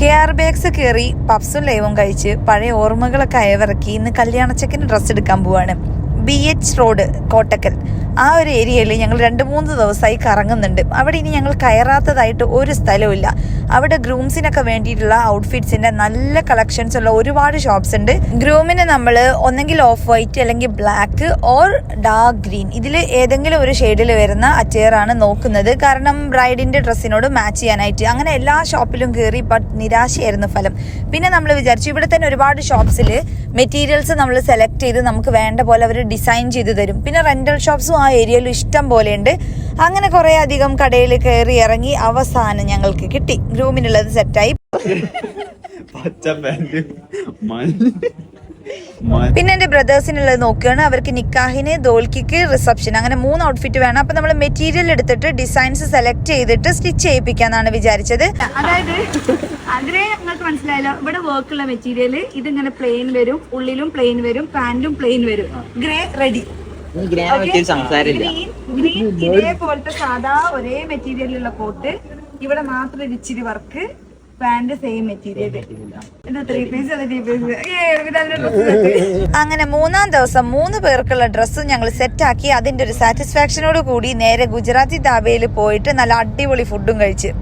KR bags കയറി പപ്സും ലൈവും കഴിച്ച് പഴയ ഓർമ്മകളൊക്കെ അയവിറക്കി ഇന്ന് കല്യാണച്ചക്കിന് ഡ്രസ്സ് എടുക്കാൻ പോവാണ്. BH റോഡ് കോട്ടക്കൽ ആ ഒരു ഏരിയയിൽ ഞങ്ങൾ 2-3 ദിവസമായി കറങ്ങുന്നുണ്ട്. അവിടെ ഇനി ഞങ്ങൾ കയറാത്തതായിട്ട് ഒരു സ്ഥലവും. അവിടെ ഗ്രൂംസിനൊക്കെ വേണ്ടിയിട്ടുള്ള ഔട്ട്ഫിറ്റ്സിന്റെ നല്ല കളക്ഷൻസ് ഉള്ള ഒരുപാട് ഷോപ്സ് ഉണ്ട്. ഗ്രൂമിന് നമ്മൾ ഒന്നെങ്കിൽ ഓഫ് വൈറ്റ് അല്ലെങ്കിൽ ബ്ലാക്ക് ഓർ ഡാർക്ക് ഗ്രീൻ ഇതിൽ ഏതെങ്കിലും ഒരു ഷെയ്ഡിൽ വരുന്ന അച്ചെയറാണ് നോക്കുന്നത്. കാരണം ബ്രൈഡിന്റെ ഡ്രസ്സിനോട് മാച്ച് ചെയ്യാനായിട്ട്. അങ്ങനെ എല്ലാ ഷോപ്പിലും കയറി ബട്ട് നിരാശയായിരുന്നു ഫലം. പിന്നെ നമ്മൾ വിചാരിച്ചു ഇവിടെ തന്നെ ഒരുപാട് ഷോപ്സിൽ മെറ്റീരിയൽസ് നമ്മൾ സെലക്ട് ചെയ്ത് നമുക്ക് വേണ്ട പോലെ അവർ ഡിസൈൻ ചെയ്ത് തരും. പിന്നെ റെന്റൽ ഷോപ്സും ആ ഏരിയയിൽ ഇഷ്ടം പോലെ ഉണ്ട്. അങ്ങനെ കുറെ അധികം കടയിൽ കയറി ഇറങ്ങി അവസാനം ഞങ്ങൾക്ക് കിട്ടി. ഗ്രൂമിനുള്ളത് സെറ്റായി. പിന്നെ എന്റെ ബ്രദേഴ്സിനുള്ളത് നോക്കുകയാണ്. അവർക്ക് നിക്കാഹിന്, ദോൽക്കിക്ക്, റിസപ്ഷൻ അങ്ങനെ 3 ഔട്ട്ഫിറ്റ് വേണം. അപ്പൊ നമ്മൾ മെറ്റീരിയൽ എടുത്തിട്ട് ഡിസൈൻസ് സെലക്ട് ചെയ്തിട്ട് സ്റ്റിച്ച് ചെയ്യിപ്പിക്കാന്നാണ് വിചാരിച്ചത്. അതായത് അതിനെ നിങ്ങൾക്ക് മനസ്സിലായല്ലോ. ഇവിടെ വർക്കുള്ള മെറ്റീരിയൽ ഇതിങ്ങനെ പ്ലെയിൻ വരും, ഉള്ളിലും പ്ലെയിൻ വരും, പാന്റും പ്ലെയിൻ വരും. Grey ready. ഗ്രീൻ ഇതേപോലത്തെ സാധാ ഒരേ മെറ്റീരിയലുള്ള കോട്ട്. ഇവിടെ മാത്രം ഇച്ചിരി വർക്ക്, പാന്റ് സെയിം മെറ്റീരിയൽ. അങ്ങനെ 3-ാം ദിവസം 3 പേർക്കുള്ള ഡ്രസ്സ് ഞങ്ങൾ സെറ്റാക്കി. അതിന്റെ ഒരു സാറ്റിസ്ഫാക്ഷനോട് കൂടി നേരെ ഗുജറാത്തി ധാബയിൽ പോയിട്ട് നല്ല അടിപൊളി ഫുഡും കഴിച്ച്